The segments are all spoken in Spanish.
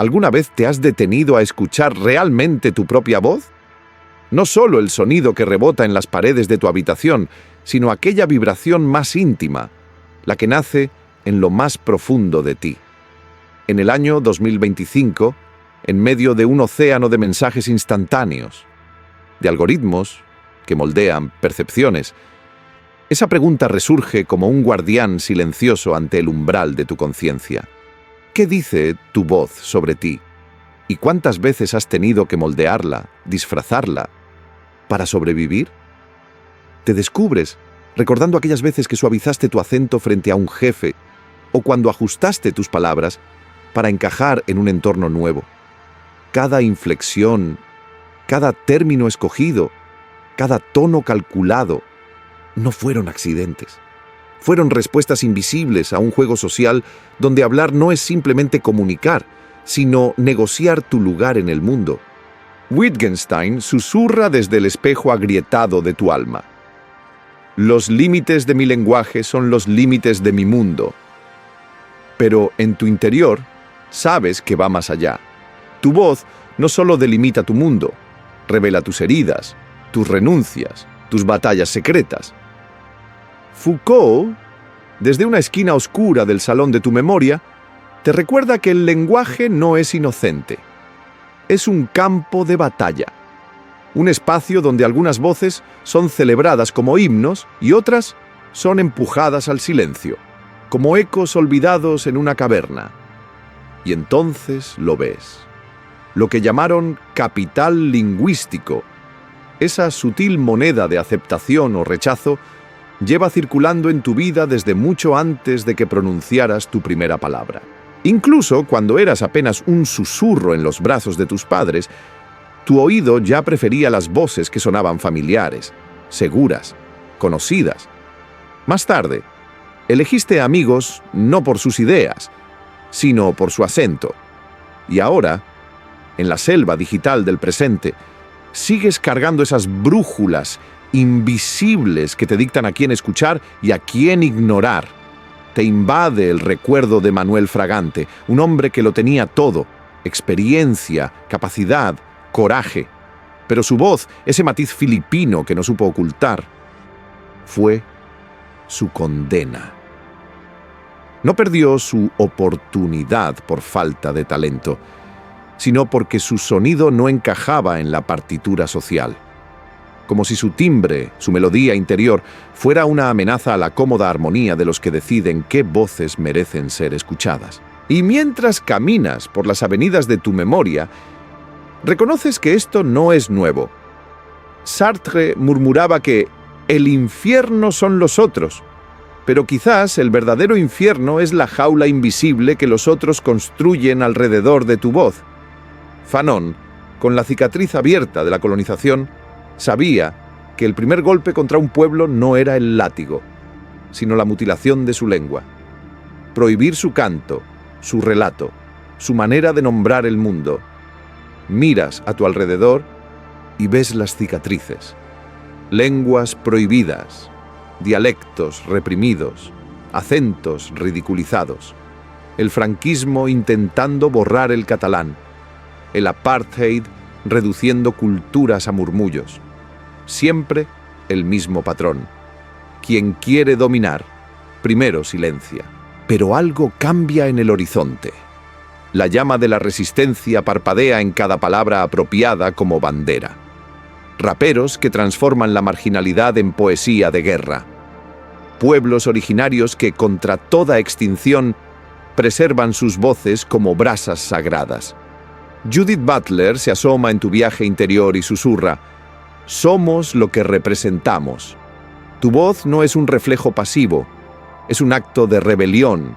¿Alguna vez te has detenido a escuchar realmente tu propia voz? No solo el sonido que rebota en las paredes de tu habitación, sino aquella vibración más íntima, la que nace en lo más profundo de ti. En el año 2025, en medio de un océano de mensajes instantáneos, de algoritmos que moldean percepciones, esa pregunta resurge como un guardián silencioso ante el umbral de tu conciencia. ¿Qué dice tu voz sobre ti? ¿Y cuántas veces has tenido que moldearla, disfrazarla, para sobrevivir? Te descubres recordando aquellas veces que suavizaste tu acento frente a un jefe o cuando ajustaste tus palabras para encajar en un entorno nuevo. Cada inflexión, cada término escogido, cada tono calculado, no fueron accidentes. Fueron respuestas invisibles a un juego social donde hablar no es simplemente comunicar, sino negociar tu lugar en el mundo. Wittgenstein susurra desde el espejo agrietado de tu alma. Los límites de mi lenguaje son los límites de mi mundo. Pero en tu interior, sabes que va más allá. Tu voz no solo delimita tu mundo, revela tus heridas, tus renuncias, tus batallas secretas. Foucault, desde una esquina oscura del salón de tu memoria, te recuerda que el lenguaje no es inocente. Es un campo de batalla. Un espacio donde algunas voces son celebradas como himnos y otras son empujadas al silencio, como ecos olvidados en una caverna. Y entonces lo ves. Lo que llamaron capital lingüístico, esa sutil moneda de aceptación o rechazo, lleva circulando en tu vida desde mucho antes de que pronunciaras tu primera palabra. Incluso cuando eras apenas un susurro en los brazos de tus padres, tu oído ya prefería las voces que sonaban familiares, seguras, conocidas. Más tarde, elegiste amigos no por sus ideas, sino por su acento. Y ahora, en la selva digital del presente, sigues cargando esas brújulas invisibles que te dictan a quién escuchar y a quién ignorar. Te invade el recuerdo de Manuel Fragante, un hombre que lo tenía todo: experiencia, capacidad, coraje. Pero su voz, ese matiz filipino que no supo ocultar, fue su condena. No perdió su oportunidad por falta de talento, sino porque su sonido no encajaba en la partitura social. Como si su timbre, su melodía interior, fuera una amenaza a la cómoda armonía de los que deciden qué voces merecen ser escuchadas. Y mientras caminas por las avenidas de tu memoria, reconoces que esto no es nuevo. Sartre murmuraba que el infierno son los otros, pero quizás el verdadero infierno es la jaula invisible que los otros construyen alrededor de tu voz. Fanon, con la cicatriz abierta de la colonización, sabía que el primer golpe contra un pueblo no era el látigo, sino la mutilación de su lengua. Prohibir su canto, su relato, su manera de nombrar el mundo. Miras a tu alrededor y ves las cicatrices. Lenguas prohibidas, dialectos reprimidos, acentos ridiculizados. El franquismo intentando borrar el catalán. El apartheid reduciendo culturas a murmullos. Siempre el mismo patrón. Quien quiere dominar, primero silencia. Pero algo cambia en el horizonte. La llama de la resistencia parpadea en cada palabra apropiada como bandera. Raperos que transforman la marginalidad en poesía de guerra. Pueblos originarios que, contra toda extinción, preservan sus voces como brasas sagradas. Judith Butler se asoma en tu viaje interior y susurra: somos lo que representamos. Tu voz no es un reflejo pasivo, es un acto de rebelión,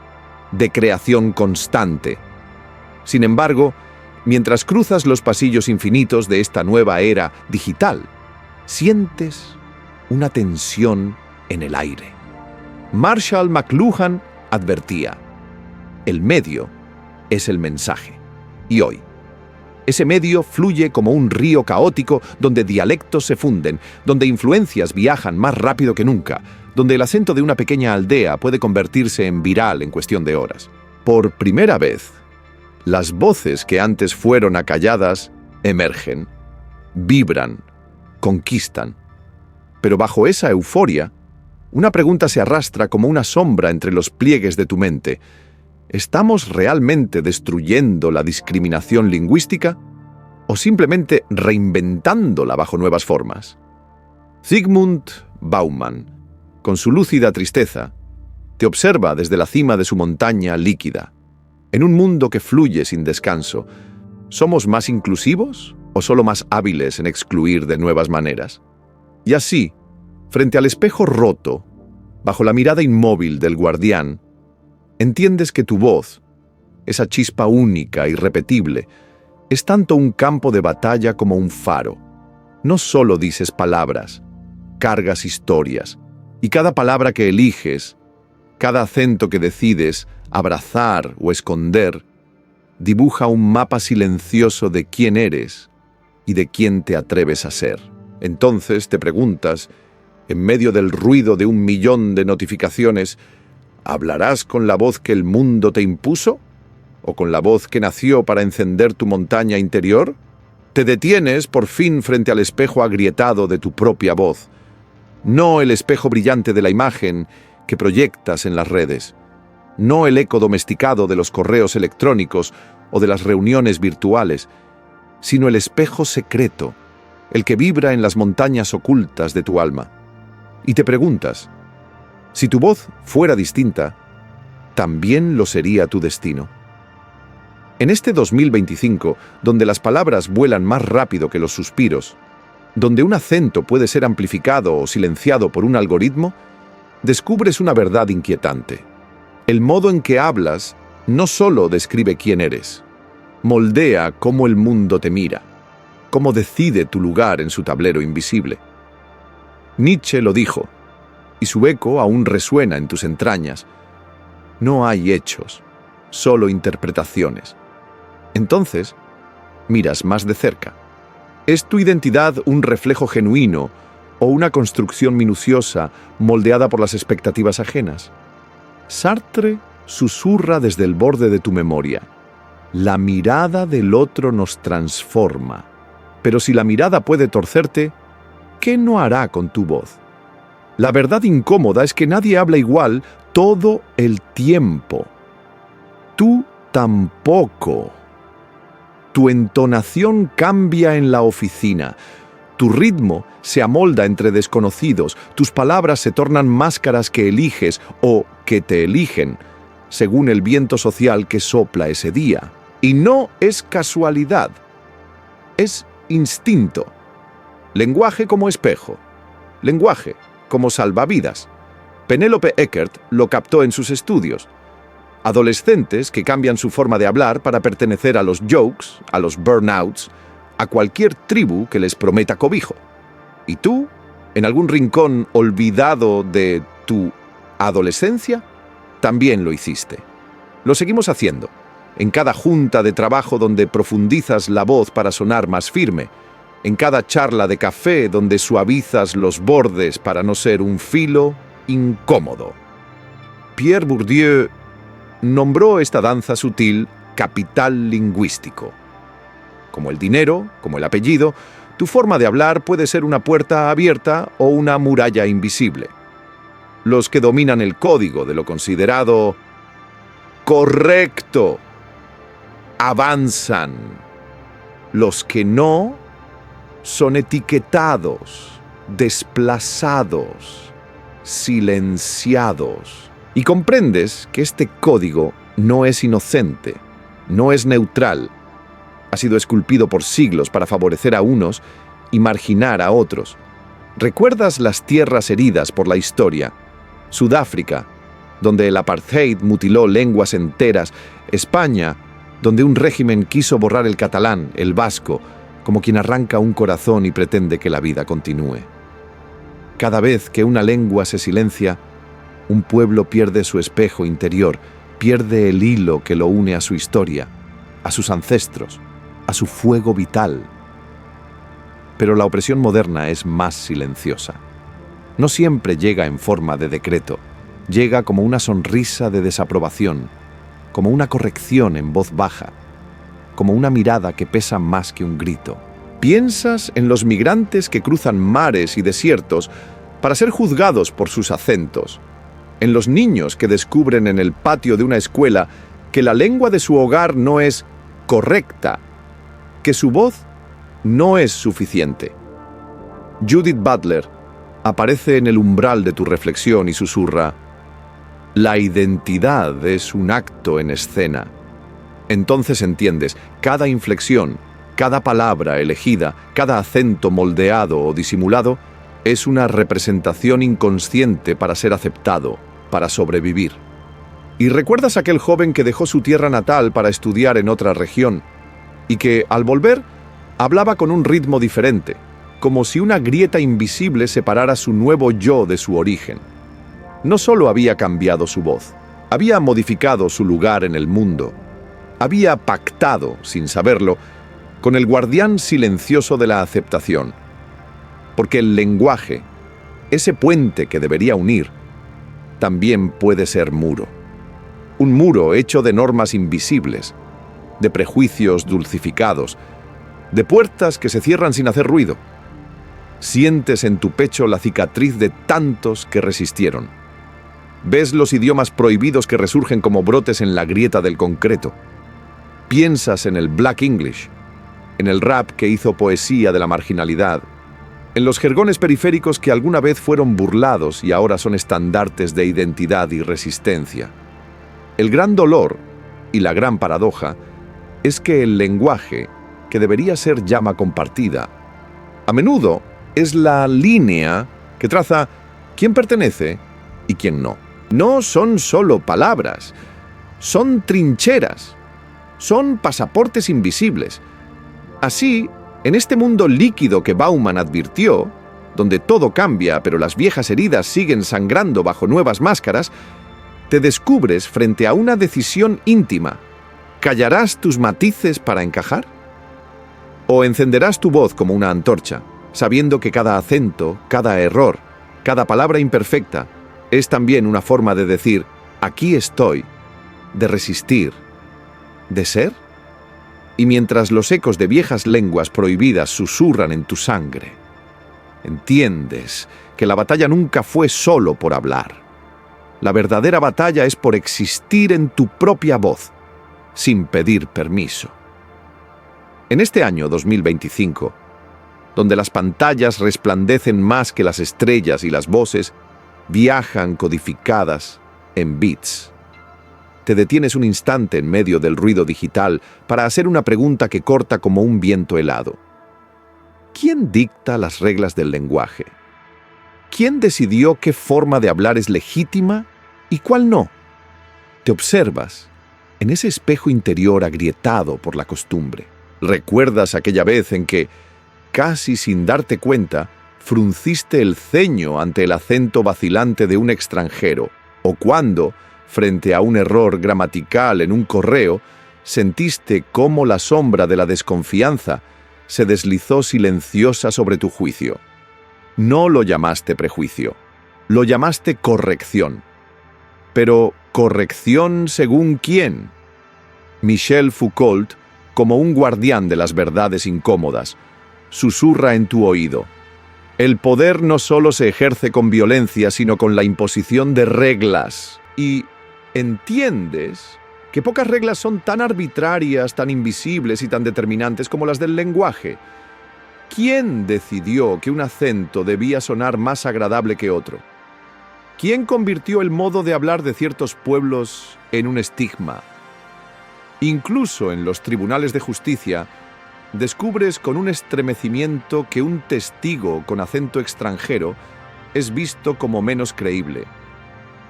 de creación constante. Sin embargo, mientras cruzas los pasillos infinitos de esta nueva era digital, sientes una tensión en el aire. Marshall McLuhan advertía: el medio es el mensaje. Y hoy, ese medio fluye como un río caótico donde dialectos se funden, donde influencias viajan más rápido que nunca, donde el acento de una pequeña aldea puede convertirse en viral en cuestión de horas. Por primera vez, Las voces que antes fueron acalladas emergen, vibran, conquistan. Pero bajo esa euforia, una pregunta se arrastra como una sombra entre los pliegues de tu mente. ¿Estamos realmente destruyendo la discriminación lingüística o simplemente reinventándola bajo nuevas formas? Zygmunt Bauman, con su lúcida tristeza, te observa desde la cima de su montaña líquida. En un mundo que fluye sin descanso, ¿somos más inclusivos o solo más hábiles en excluir de nuevas maneras? Y así, frente al espejo roto, bajo la mirada inmóvil del guardián, entiendes que tu voz, esa chispa única, irrepetible, es tanto un campo de batalla como un faro. No solo dices palabras, cargas historias, y cada palabra que eliges, cada acento que decides abrazar o esconder, dibuja un mapa silencioso de quién eres y de quién te atreves a ser. Entonces te preguntas, en medio del ruido de 1.000.000 de notificaciones, ¿hablarás con la voz que el mundo te impuso? ¿O con la voz que nació para encender tu montaña interior? Te detienes por fin frente al espejo agrietado de tu propia voz, no el espejo brillante de la imagen que proyectas en las redes, no el eco domesticado de los correos electrónicos o de las reuniones virtuales, sino el espejo secreto, el que vibra en las montañas ocultas de tu alma. Y te preguntas, si tu voz fuera distinta, ¿también lo sería tu destino? En este 2025, donde las palabras vuelan más rápido que los suspiros, donde un acento puede ser amplificado o silenciado por un algoritmo, descubres una verdad inquietante. El modo en que hablas no solo describe quién eres, moldea cómo el mundo te mira, cómo decide tu lugar en su tablero invisible. Nietzsche lo dijo, y su eco aún resuena en tus entrañas. No hay hechos, solo interpretaciones. Entonces, miras más de cerca. ¿Es tu identidad un reflejo genuino o una construcción minuciosa moldeada por las expectativas ajenas? Sartre susurra desde el borde de tu memoria. La mirada del otro nos transforma. Pero si la mirada puede torcerte, ¿qué no hará con tu voz? La verdad incómoda es que nadie habla igual todo el tiempo. Tú tampoco. Tu entonación cambia en la oficina. Tu ritmo se amolda entre desconocidos. Tus palabras se tornan máscaras que eliges o que te eligen, según el viento social que sopla ese día. Y no es casualidad. Es instinto. Lenguaje como espejo. Lenguaje como salvavidas. Penélope Eckert lo captó en sus estudios. Adolescentes que cambian su forma de hablar para pertenecer a los jokes, a los burnouts, a cualquier tribu que les prometa cobijo. ¿Y tú, en algún rincón olvidado de tu adolescencia, también lo hiciste? Lo seguimos haciendo, en cada junta de trabajo donde profundizas la voz para sonar más firme, en cada charla de café donde suavizas los bordes para no ser un filo incómodo. Pierre Bourdieu nombró esta danza sutil capital lingüístico. Como el dinero, como el apellido, tu forma de hablar puede ser una puerta abierta o una muralla invisible. Los que dominan el código de lo considerado correcto avanzan. Los que no son etiquetados, desplazados, silenciados. Y comprendes que este código no es inocente, no es neutral. Ha sido esculpido por siglos para favorecer a unos y marginar a otros. ¿Recuerdas las tierras heridas por la historia? Sudáfrica, donde el apartheid mutiló lenguas enteras. España, donde un régimen quiso borrar el catalán, el vasco, como quien arranca un corazón y pretende que la vida continúe. Cada vez que una lengua se silencia, un pueblo pierde su espejo interior, pierde el hilo que lo une a su historia, a sus ancestros, a su fuego vital. Pero la opresión moderna es más silenciosa. No siempre llega en forma de decreto, llega como una sonrisa de desaprobación, como una corrección en voz baja, como una mirada que pesa más que un grito. Piensas en los migrantes que cruzan mares y desiertos para ser juzgados por sus acentos, en los niños que descubren en el patio de una escuela que la lengua de su hogar no es correcta, que su voz no es suficiente. Judith Butler aparece en el umbral de tu reflexión y susurra: la identidad es un acto en escena. Entonces entiendes, cada inflexión, cada palabra elegida, cada acento moldeado o disimulado es una representación inconsciente para ser aceptado, para sobrevivir. Y recuerdas a aquel joven que dejó su tierra natal para estudiar en otra región y que, al volver, hablaba con un ritmo diferente, como si una grieta invisible separara su nuevo yo de su origen. No solo había cambiado su voz, había modificado su lugar en el mundo. Había pactado, sin saberlo, con el guardián silencioso de la aceptación. Porque el lenguaje, ese puente que debería unir, también puede ser muro. Un muro hecho de normas invisibles, de prejuicios dulcificados, de puertas que se cierran sin hacer ruido. Sientes en tu pecho la cicatriz de tantos que resistieron. Ves los idiomas prohibidos que resurgen como brotes en la grieta del concreto. Piensas en el Black English, en el rap que hizo poesía de la marginalidad, en los jergones periféricos que alguna vez fueron burlados y ahora son estandartes de identidad y resistencia. El gran dolor y la gran paradoja es que el lenguaje, que debería ser llama compartida, a menudo es la línea que traza quién pertenece y quién no. No son solo palabras, son trincheras, son pasaportes invisibles. Así, en este mundo líquido que Bauman advirtió, donde todo cambia pero las viejas heridas siguen sangrando bajo nuevas máscaras, te descubres frente a una decisión íntima. ¿Callarás tus matices para encajar? ¿O encenderás tu voz como una antorcha, sabiendo que cada acento, cada error, cada palabra imperfecta es también una forma de decir, aquí estoy, de resistir, de ser? Y mientras los ecos de viejas lenguas prohibidas susurran en tu sangre, entiendes que la batalla nunca fue solo por hablar. La verdadera batalla es por existir en tu propia voz, sin pedir permiso. En este año 2025, donde las pantallas resplandecen más que las estrellas y las voces viajan codificadas en bits, te detienes un instante en medio del ruido digital para hacer una pregunta que corta como un viento helado. ¿Quién dicta las reglas del lenguaje? ¿Quién decidió qué forma de hablar es legítima y cuál no? Te observas en ese espejo interior agrietado por la costumbre. ¿Recuerdas aquella vez en que, casi sin darte cuenta, frunciste el ceño ante el acento vacilante de un extranjero? ¿O cuando, frente a un error gramatical en un correo, sentiste cómo la sombra de la desconfianza se deslizó silenciosa sobre tu juicio? No lo llamaste prejuicio, lo llamaste corrección. Pero, ¿corrección según quién? Michel Foucault, como un guardián de las verdades incómodas, susurra en tu oído: el poder no solo se ejerce con violencia, sino con la imposición de reglas. Y entiendes que pocas reglas son tan arbitrarias, tan invisibles y tan determinantes como las del lenguaje. ¿Quién decidió que un acento debía sonar más agradable que otro? ¿Quién convirtió el modo de hablar de ciertos pueblos en un estigma? Incluso en los tribunales de justicia, descubres con un estremecimiento que un testigo con acento extranjero es visto como menos creíble,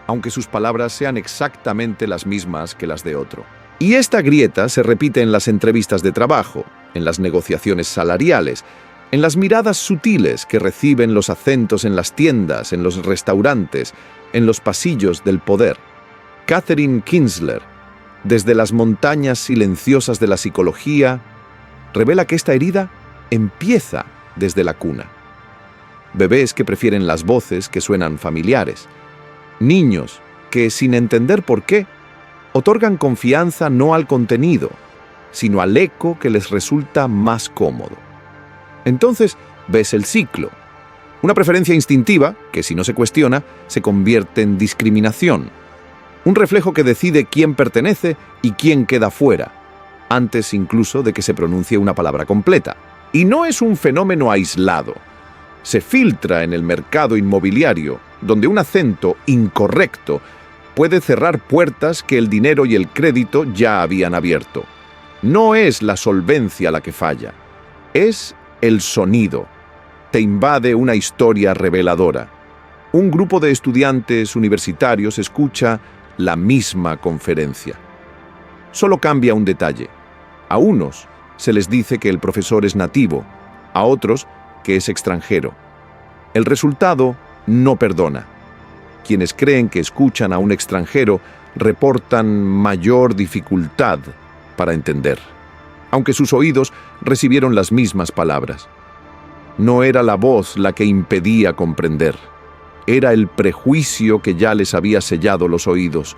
aunque sus palabras sean exactamente las mismas que las de otro. Y esta grieta se repite en las entrevistas de trabajo, en las negociaciones salariales, en las miradas sutiles que reciben los acentos en las tiendas, en los restaurantes, en los pasillos del poder. Catherine Kinsler, desde las montañas silenciosas de la psicología, revela que esta herida empieza desde la cuna. Bebés que prefieren las voces que suenan familiares. Niños que, sin entender por qué, otorgan confianza no al contenido, sino al eco que les resulta más cómodo. Entonces ves el ciclo. Una preferencia instintiva, que si no se cuestiona, se convierte en discriminación. Un reflejo que decide quién pertenece y quién queda fuera, antes incluso de que se pronuncie una palabra completa. Y no es un fenómeno aislado. Se filtra en el mercado inmobiliario, donde un acento incorrecto puede cerrar puertas que el dinero y el crédito ya habían abierto. No es la solvencia la que falla, es el sonido. Te invade una historia reveladora. Un grupo de estudiantes universitarios escucha la misma conferencia. Solo cambia un detalle. A unos se les dice que el profesor es nativo, a otros que es extranjero. El resultado no perdona. Quienes creen que escuchan a un extranjero reportan mayor dificultad para entender, aunque sus oídos recibieron las mismas palabras. No era la voz la que impedía comprender, era el prejuicio que ya les había sellado los oídos,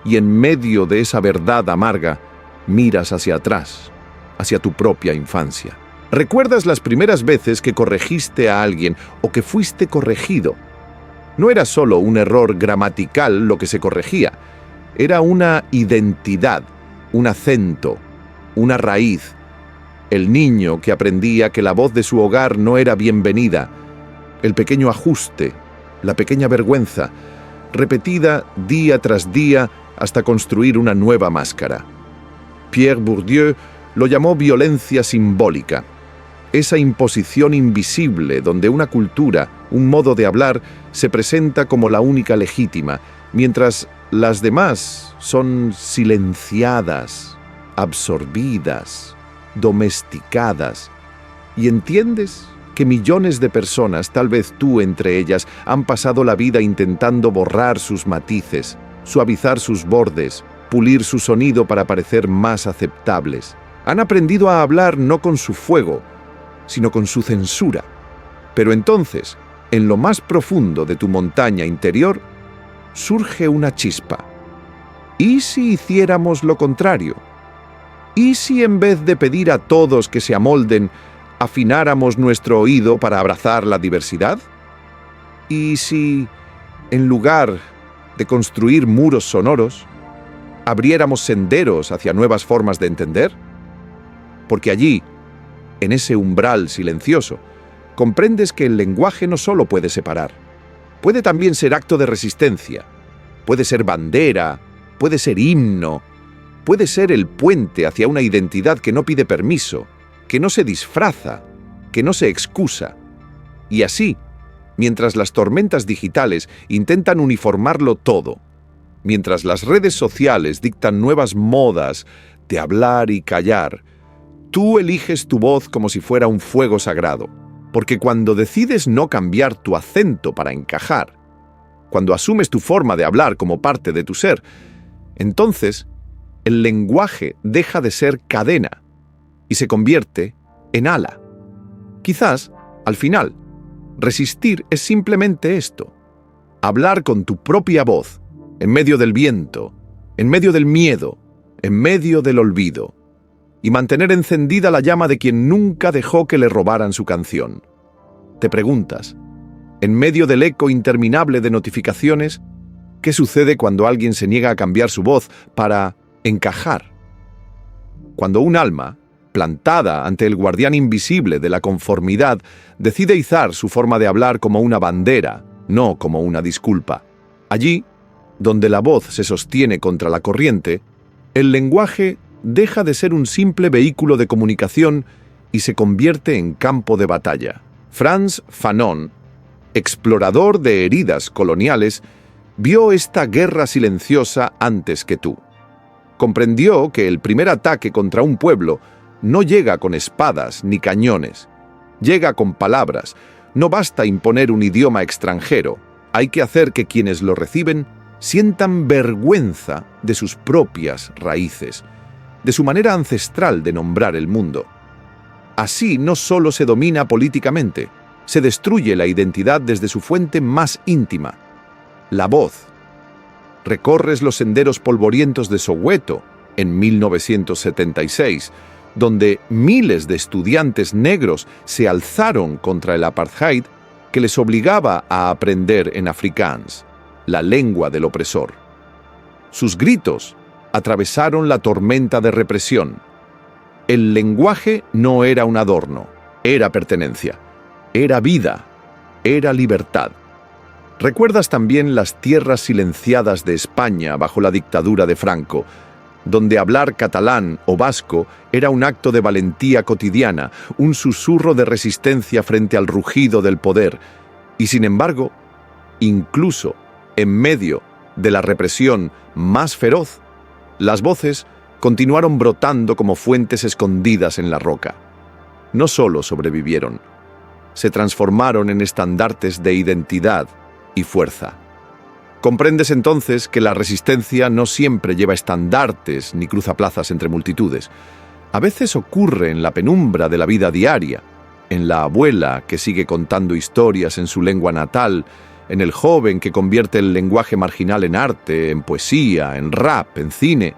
y en medio de esa verdad amarga, miras hacia atrás, hacia tu propia infancia. ¿Recuerdas las primeras veces que corregiste a alguien o que fuiste corregido? No era solo un error gramatical lo que se corregía, era una identidad, un acento, una raíz. El niño que aprendía que la voz de su hogar no era bienvenida, el pequeño ajuste, la pequeña vergüenza, repetida día tras día hasta construir una nueva máscara. Pierre Bourdieu lo llamó violencia simbólica, esa imposición invisible donde una cultura, un modo de hablar, se presenta como la única legítima, mientras las demás son silenciadas, absorbidas, domesticadas. ¿Y entiendes que millones de personas, tal vez tú entre ellas, han pasado la vida intentando borrar sus matices, suavizar sus bordes, pulir su sonido para parecer más aceptables? Han aprendido a hablar no con su fuego, sino con su censura. Pero entonces, en lo más profundo de tu montaña interior, surge una chispa. ¿Y si hiciéramos lo contrario? ¿Y si en vez de pedir a todos que se amolden, afináramos nuestro oído para abrazar la diversidad? ¿Y si, en lugar de construir muros sonoros, abriéramos senderos hacia nuevas formas de entender? Porque allí, en ese umbral silencioso, comprendes que el lenguaje no solo puede separar, puede también ser acto de resistencia, puede ser bandera, puede ser himno, puede ser el puente hacia una identidad que no pide permiso, que no se disfraza, que no se excusa. Y así, mientras las tormentas digitales intentan uniformarlo todo, mientras las redes sociales dictan nuevas modas de hablar y callar, tú eliges tu voz como si fuera un fuego sagrado, porque cuando decides no cambiar tu acento para encajar, cuando asumes tu forma de hablar como parte de tu ser, entonces el lenguaje deja de ser cadena y se convierte en ala. Quizás, al final, resistir es simplemente esto: hablar con tu propia voz, en medio del viento, en medio del miedo, en medio del olvido, y mantener encendida la llama de quien nunca dejó que le robaran su canción. Te preguntas, en medio del eco interminable de notificaciones, ¿qué sucede cuando alguien se niega a cambiar su voz para encajar? Cuando un alma, plantada ante el guardián invisible de la conformidad, decide izar su forma de hablar como una bandera, no como una disculpa. Allí, donde la voz se sostiene contra la corriente, el lenguaje deja de ser un simple vehículo de comunicación y se convierte en campo de batalla. Frantz Fanon, explorador de heridas coloniales, vio esta guerra silenciosa antes que tú. Comprendió que el primer ataque contra un pueblo no llega con espadas ni cañones, llega con palabras. No basta imponer un idioma extranjero, hay que hacer que quienes lo reciben sientan vergüenza de sus propias raíces, de su manera ancestral de nombrar el mundo. Así no solo se domina políticamente, se destruye la identidad desde su fuente más íntima, la voz. Recorres los senderos polvorientos de Soweto en 1976, donde miles de estudiantes negros se alzaron contra el apartheid que les obligaba a aprender en Afrikaans, la lengua del opresor. Sus gritos atravesaron la tormenta de represión. El lenguaje no era un adorno, era pertenencia, era vida, era libertad. ¿Recuerdas también las tierras silenciadas de España bajo la dictadura de Franco, donde hablar catalán o vasco era un acto de valentía cotidiana, un susurro de resistencia frente al rugido del poder? Y sin embargo, incluso en medio de la represión más feroz, las voces continuaron brotando como fuentes escondidas en la roca. No solo sobrevivieron, se transformaron en estandartes de identidad y fuerza. Comprendes entonces que la resistencia no siempre lleva estandartes ni cruza plazas entre multitudes. A veces ocurre en la penumbra de la vida diaria, en la abuela que sigue contando historias en su lengua natal, en el joven que convierte el lenguaje marginal en arte, en poesía, en rap, en cine.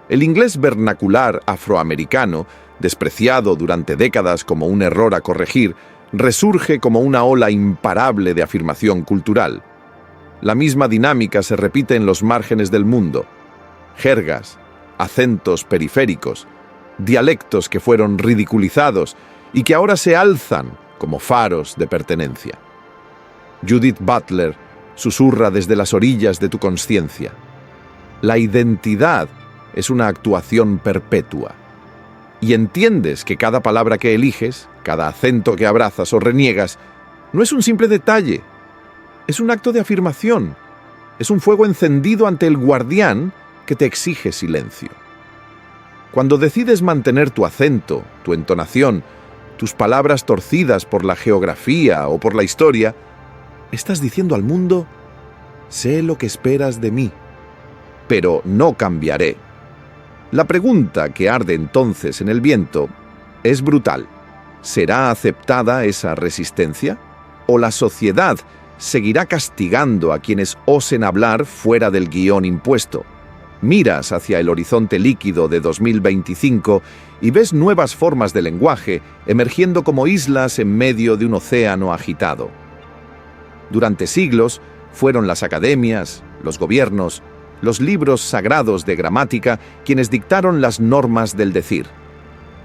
El inglés vernacular afroamericano, despreciado durante décadas como un error a corregir, resurge como una ola imparable de afirmación cultural. La misma dinámica se repite en los márgenes del mundo. Jergas, acentos periféricos, dialectos que fueron ridiculizados y que ahora se alzan como faros de pertenencia. Judith Butler susurra desde las orillas de tu consciencia. La identidad es una actuación perpetua. Y entiendes que cada palabra que eliges, cada acento que abrazas o reniegas, no es un simple detalle, es un acto de afirmación, es un fuego encendido ante el guardián que te exige silencio. Cuando decides mantener tu acento, tu entonación, tus palabras torcidas por la geografía o por la historia, estás diciendo al mundo: sé lo que esperas de mí, pero no cambiaré. La pregunta que arde entonces en el viento es brutal. ¿Será aceptada esa resistencia? ¿O la sociedad seguirá castigando a quienes osen hablar fuera del guión impuesto? Miras hacia el horizonte líquido de 2025 y ves nuevas formas de lenguaje emergiendo como islas en medio de un océano agitado. Durante siglos fueron las academias, los gobiernos, los libros sagrados de gramática quienes dictaron las normas del decir.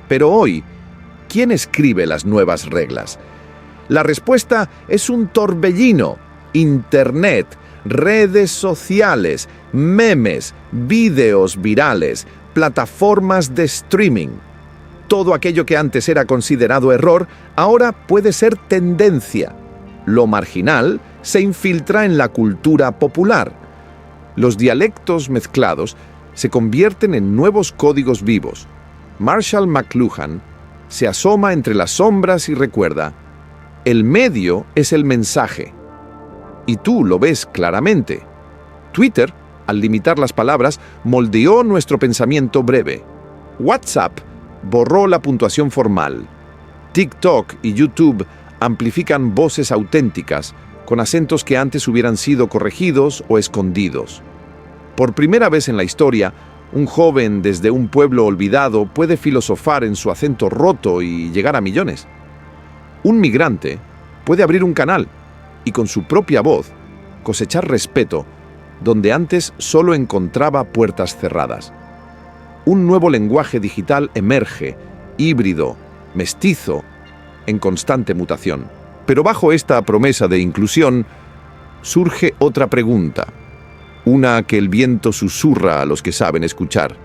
Pero hoy, ¿quién escribe las nuevas reglas? La respuesta es un torbellino: Internet, redes sociales, memes, vídeos virales, plataformas de streaming. Todo aquello que antes era considerado error, ahora puede ser tendencia. Lo marginal se infiltra en la cultura popular. Los dialectos mezclados se convierten en nuevos códigos vivos. Marshall McLuhan se asoma entre las sombras y recuerda: el medio es el mensaje. Y tú lo ves claramente. Twitter, al limitar las palabras, moldeó nuestro pensamiento breve. WhatsApp borró la puntuación formal. TikTok y YouTube amplifican voces auténticas, con acentos que antes hubieran sido corregidos o escondidos. Por primera vez en la historia, un joven desde un pueblo olvidado puede filosofar en su acento roto y llegar a millones. Un migrante puede abrir un canal y con su propia voz cosechar respeto donde antes solo encontraba puertas cerradas. Un nuevo lenguaje digital emerge, híbrido, mestizo, en constante mutación. Pero bajo esta promesa de inclusión surge otra pregunta, una que el viento susurra a los que saben escuchar.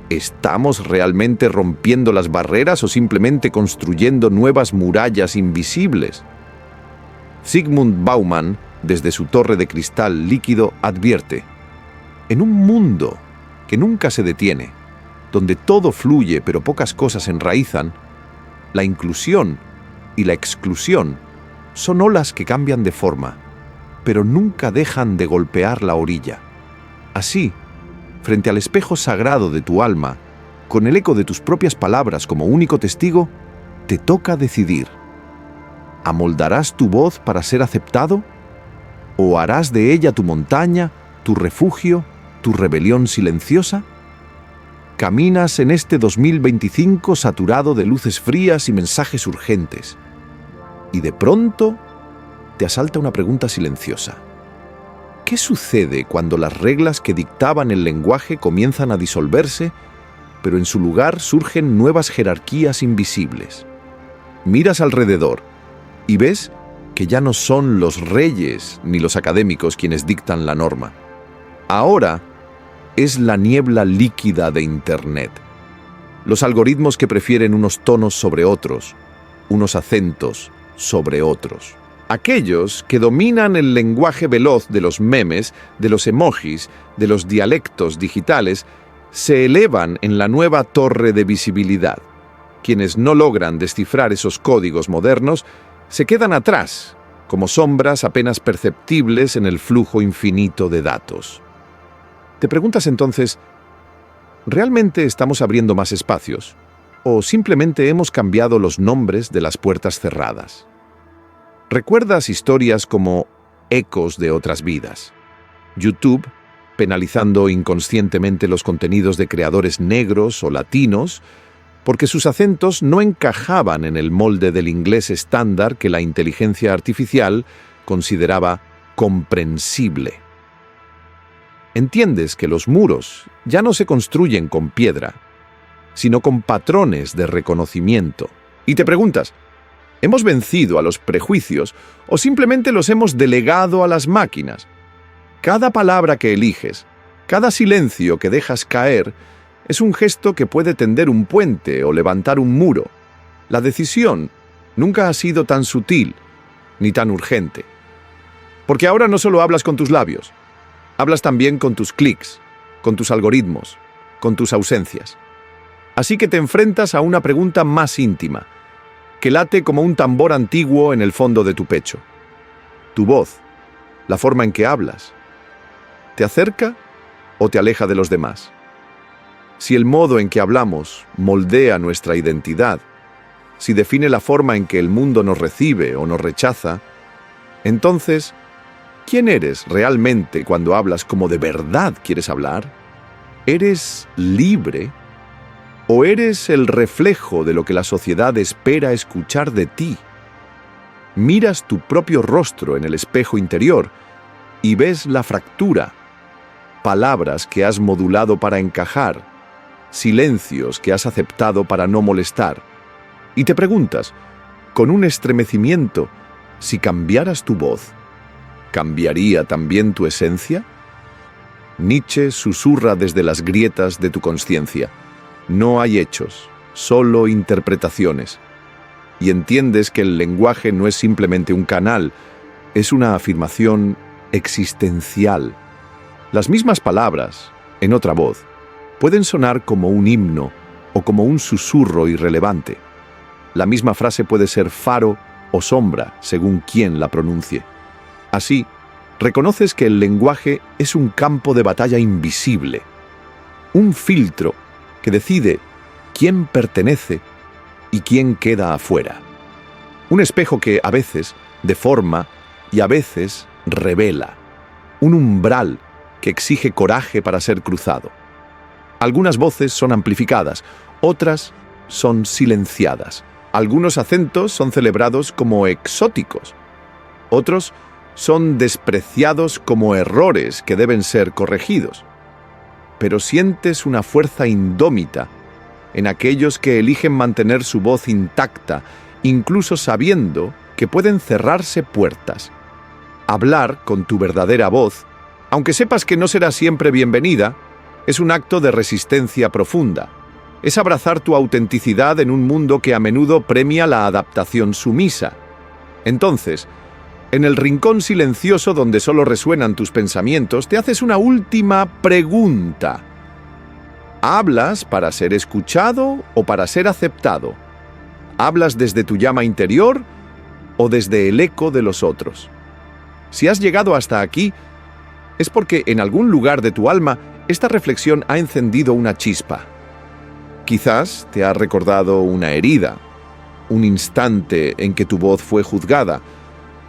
¿Estamos realmente rompiendo las barreras o simplemente construyendo nuevas murallas invisibles? Zygmunt Bauman, desde su torre de cristal líquido, advierte: en un mundo que nunca se detiene, donde todo fluye pero pocas cosas enraizan, la inclusión y la exclusión son olas que cambian de forma, pero nunca dejan de golpear la orilla. Así, frente al espejo sagrado de tu alma, con el eco de tus propias palabras como único testigo, te toca decidir. ¿Amoldarás tu voz para ser aceptado? ¿O harás de ella tu montaña, tu refugio, tu rebelión silenciosa? Caminas en este 2025 saturado de luces frías y mensajes urgentes. Y de pronto te asalta una pregunta silenciosa. ¿Qué sucede cuando las reglas que dictaban el lenguaje comienzan a disolverse, pero en su lugar surgen nuevas jerarquías invisibles? Miras alrededor y ves que ya no son los reyes ni los académicos quienes dictan la norma. Ahora es la niebla líquida de Internet. Los algoritmos que prefieren unos tonos sobre otros, unos acentos sobre otros. Aquellos que dominan el lenguaje veloz de los memes, de los emojis, de los dialectos digitales, se elevan en la nueva torre de visibilidad. Quienes no logran descifrar esos códigos modernos se quedan atrás, como sombras apenas perceptibles en el flujo infinito de datos. Te preguntas entonces, ¿realmente estamos abriendo más espacios? ¿O simplemente hemos cambiado los nombres de las puertas cerradas? ¿Recuerdas historias como ecos de otras vidas? YouTube, penalizando inconscientemente los contenidos de creadores negros o latinos, porque sus acentos no encajaban en el molde del inglés estándar que la inteligencia artificial consideraba comprensible. Entiendes que los muros ya no se construyen con piedra, sino con patrones de reconocimiento. Y te preguntas, ¿hemos vencido a los prejuicios o simplemente los hemos delegado a las máquinas? Cada palabra que eliges, cada silencio que dejas caer, es un gesto que puede tender un puente o levantar un muro. La decisión nunca ha sido tan sutil ni tan urgente. Porque ahora no solo hablas con tus labios, hablas también con tus clics, con tus algoritmos, con tus ausencias. Así que te enfrentas a una pregunta más íntima, que late como un tambor antiguo en el fondo de tu pecho. Tu voz, la forma en que hablas, ¿te acerca o te aleja de los demás? Si el modo en que hablamos moldea nuestra identidad, si define la forma en que el mundo nos recibe o nos rechaza, entonces, ¿quién eres realmente cuando hablas como de verdad quieres hablar? ¿Eres libre? ¿O eres el reflejo de lo que la sociedad espera escuchar de ti? Miras tu propio rostro en el espejo interior y ves la fractura, palabras que has modulado para encajar, silencios que has aceptado para no molestar. Y te preguntas, con un estremecimiento, si cambiaras tu voz, ¿cambiaría también tu esencia? Nietzsche susurra desde las grietas de tu conciencia. No hay hechos, solo interpretaciones. Y entiendes que el lenguaje no es simplemente un canal, es una afirmación existencial. Las mismas palabras, en otra voz, pueden sonar como un himno o como un susurro irrelevante. La misma frase puede ser faro o sombra, según quien la pronuncie. Así, reconoces que el lenguaje es un campo de batalla invisible, un filtro que decide quién pertenece y quién queda afuera. Un espejo que a veces deforma y a veces revela. Un umbral que exige coraje para ser cruzado. Algunas voces son amplificadas, otras son silenciadas. Algunos acentos son celebrados como exóticos. Otros son despreciados como errores que deben ser corregidos. Pero sientes una fuerza indómita en aquellos que eligen mantener su voz intacta, incluso sabiendo que pueden cerrarse puertas. Hablar con tu verdadera voz, aunque sepas que no será siempre bienvenida, es un acto de resistencia profunda. Es abrazar tu autenticidad en un mundo que a menudo premia la adaptación sumisa. Entonces, en el rincón silencioso donde solo resuenan tus pensamientos, te haces una última pregunta. ¿Hablas para ser escuchado o para ser aceptado? ¿Hablas desde tu llama interior o desde el eco de los otros? Si has llegado hasta aquí, es porque en algún lugar de tu alma esta reflexión ha encendido una chispa. Quizás te ha recordado una herida, un instante en que tu voz fue juzgada,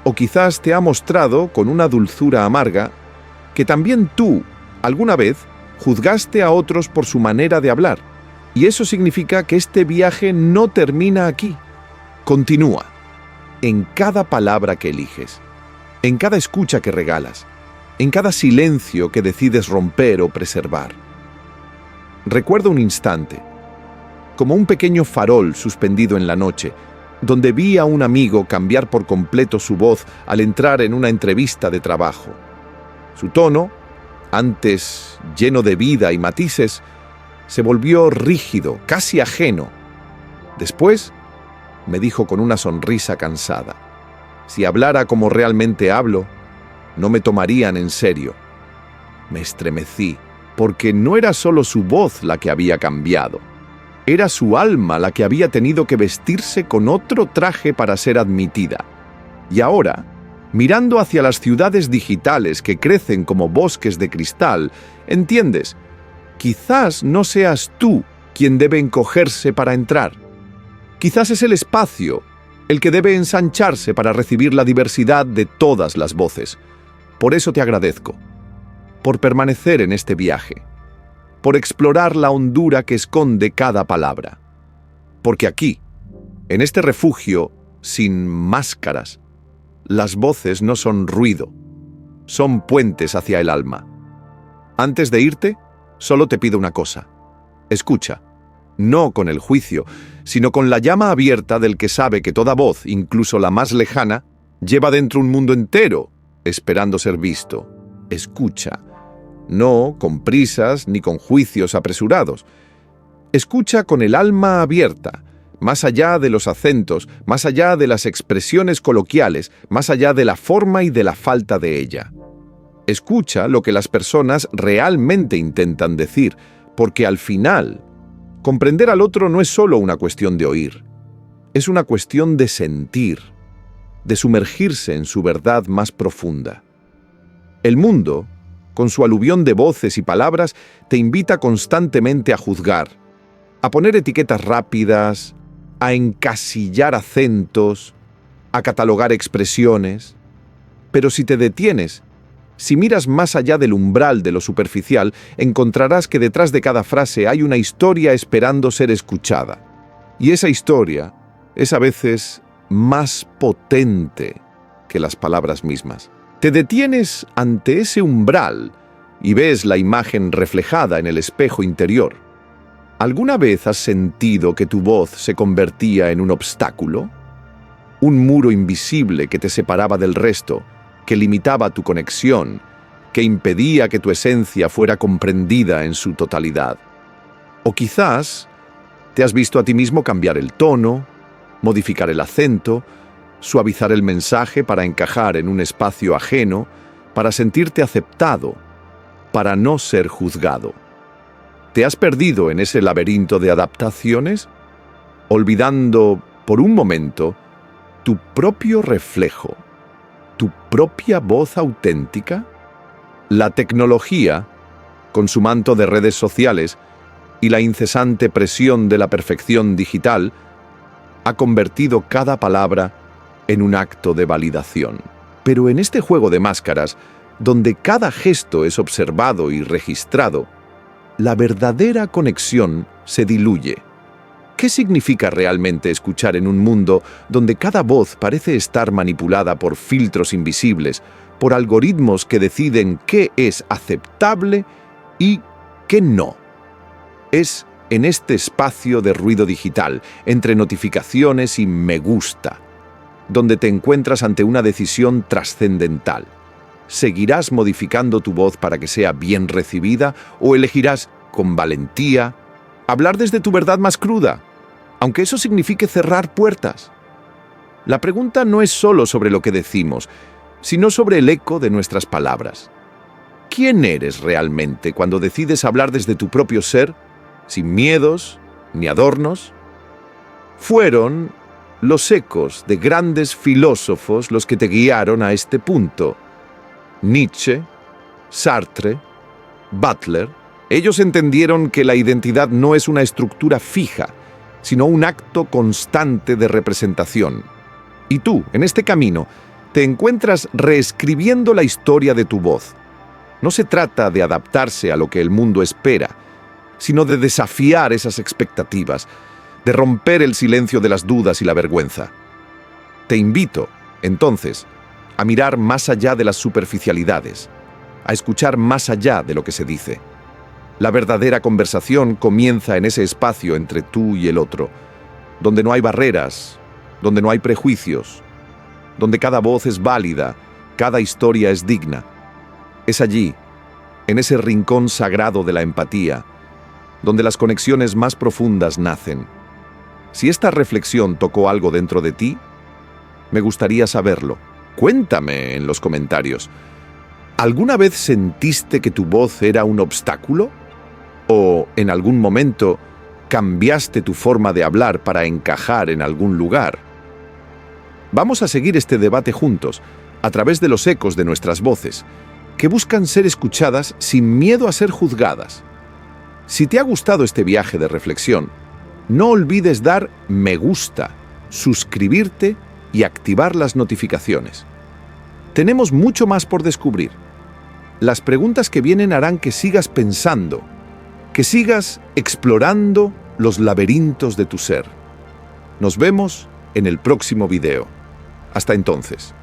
o quizás te ha mostrado con una dulzura amarga que también tú, alguna vez, Juzgaste a otros por su manera de hablar. Y eso significa que este viaje no termina aquí. Continúa. En cada palabra que eliges, en cada escucha que regalas, en cada silencio que decides romper o preservar. Recuerdo un instante, como un pequeño farol suspendido en la noche, donde vi a un amigo cambiar por completo su voz al entrar en una entrevista de trabajo. Su tono, antes lleno de vida y matices, se volvió rígido, casi ajeno. Después, me dijo con una sonrisa cansada: si hablara como realmente hablo, no me tomarían en serio. Me estremecí, porque no era solo su voz la que había cambiado. Era su alma la que había tenido que vestirse con otro traje para ser admitida. Y ahora, mirando hacia las ciudades digitales que crecen como bosques de cristal, entiendes, quizás no seas tú quien debe encogerse para entrar. Quizás es el espacio el que debe ensancharse para recibir la diversidad de todas las voces. Por eso te agradezco, por permanecer en este viaje, por explorar la hondura que esconde cada palabra. Porque aquí, en este refugio sin máscaras, las voces no son ruido, son puentes hacia el alma. Antes de irte, solo te pido una cosa: escucha, no con el juicio, sino con la llama abierta del que sabe que toda voz, incluso la más lejana, lleva dentro un mundo entero, esperando ser visto. Escucha, no con prisas ni con juicios apresurados. Escucha con el alma abierta, más allá de los acentos, más allá de las expresiones coloquiales, más allá de la forma y de la falta de ella. Escucha lo que las personas realmente intentan decir, porque al final, comprender al otro no es solo una cuestión de oír, es una cuestión de sentir, de sumergirse en su verdad más profunda. El mundo, con su aluvión de voces y palabras, te invita constantemente a juzgar, a poner etiquetas rápidas, a encasillar acentos, a catalogar expresiones. Pero si te detienes, si miras más allá del umbral de lo superficial, encontrarás que detrás de cada frase hay una historia esperando ser escuchada. Y esa historia es a veces más potente que las palabras mismas. Te detienes ante ese umbral y ves la imagen reflejada en el espejo interior. ¿Alguna vez has sentido que tu voz se convertía en un obstáculo? Un muro invisible que te separaba del resto, que limitaba tu conexión, que impedía que tu esencia fuera comprendida en su totalidad. O quizás te has visto a ti mismo cambiar el tono, modificar el acento, suavizar el mensaje para encajar en un espacio ajeno, para sentirte aceptado, para no ser juzgado. ¿Te has perdido en ese laberinto de adaptaciones, olvidando por un momento tu propio reflejo, tu propia voz auténtica? La tecnología, con su manto de redes sociales y la incesante presión de la perfección digital, ha convertido cada palabra en un acto de validación. Pero en este juego de máscaras, donde cada gesto es observado y registrado, la verdadera conexión se diluye. ¿Qué significa realmente escuchar en un mundo donde cada voz parece estar manipulada por filtros invisibles, por algoritmos que deciden qué es aceptable y qué no? Es en este espacio de ruido digital, entre notificaciones y me gusta, donde te encuentras ante una decisión trascendental. ¿Seguirás modificando tu voz para que sea bien recibida o elegirás, con valentía, hablar desde tu verdad más cruda, aunque eso signifique cerrar puertas? La pregunta no es solo sobre lo que decimos, sino sobre el eco de nuestras palabras. ¿Quién eres realmente cuando decides hablar desde tu propio ser, sin miedos ni adornos? Fueron los ecos de grandes filósofos los que te guiaron a este punto. Nietzsche, Sartre, Butler. Ellos entendieron que la identidad no es una estructura fija, sino un acto constante de representación. Y tú, en este camino, te encuentras reescribiendo la historia de tu voz. No se trata de adaptarse a lo que el mundo espera, sino de desafiar esas expectativas, de romper el silencio de las dudas y la vergüenza. Te invito, entonces, a mirar más allá de las superficialidades, a escuchar más allá de lo que se dice. La verdadera conversación comienza en ese espacio entre tú y el otro, donde no hay barreras, donde no hay prejuicios, donde cada voz es válida, cada historia es digna. Es allí, en ese rincón sagrado de la empatía, donde las conexiones más profundas nacen. Si esta reflexión tocó algo dentro de ti, me gustaría saberlo. Cuéntame en los comentarios. ¿Alguna vez sentiste que tu voz era un obstáculo? ¿O en algún momento cambiaste tu forma de hablar para encajar en algún lugar? Vamos a seguir este debate juntos, a través de los ecos de nuestras voces, que buscan ser escuchadas sin miedo a ser juzgadas. Si te ha gustado este viaje de reflexión, no olvides dar me gusta, suscribirte y activar las notificaciones. Tenemos mucho más por descubrir. Las preguntas que vienen harán que sigas pensando, que sigas explorando los laberintos de tu ser. Nos vemos en el próximo video. Hasta entonces.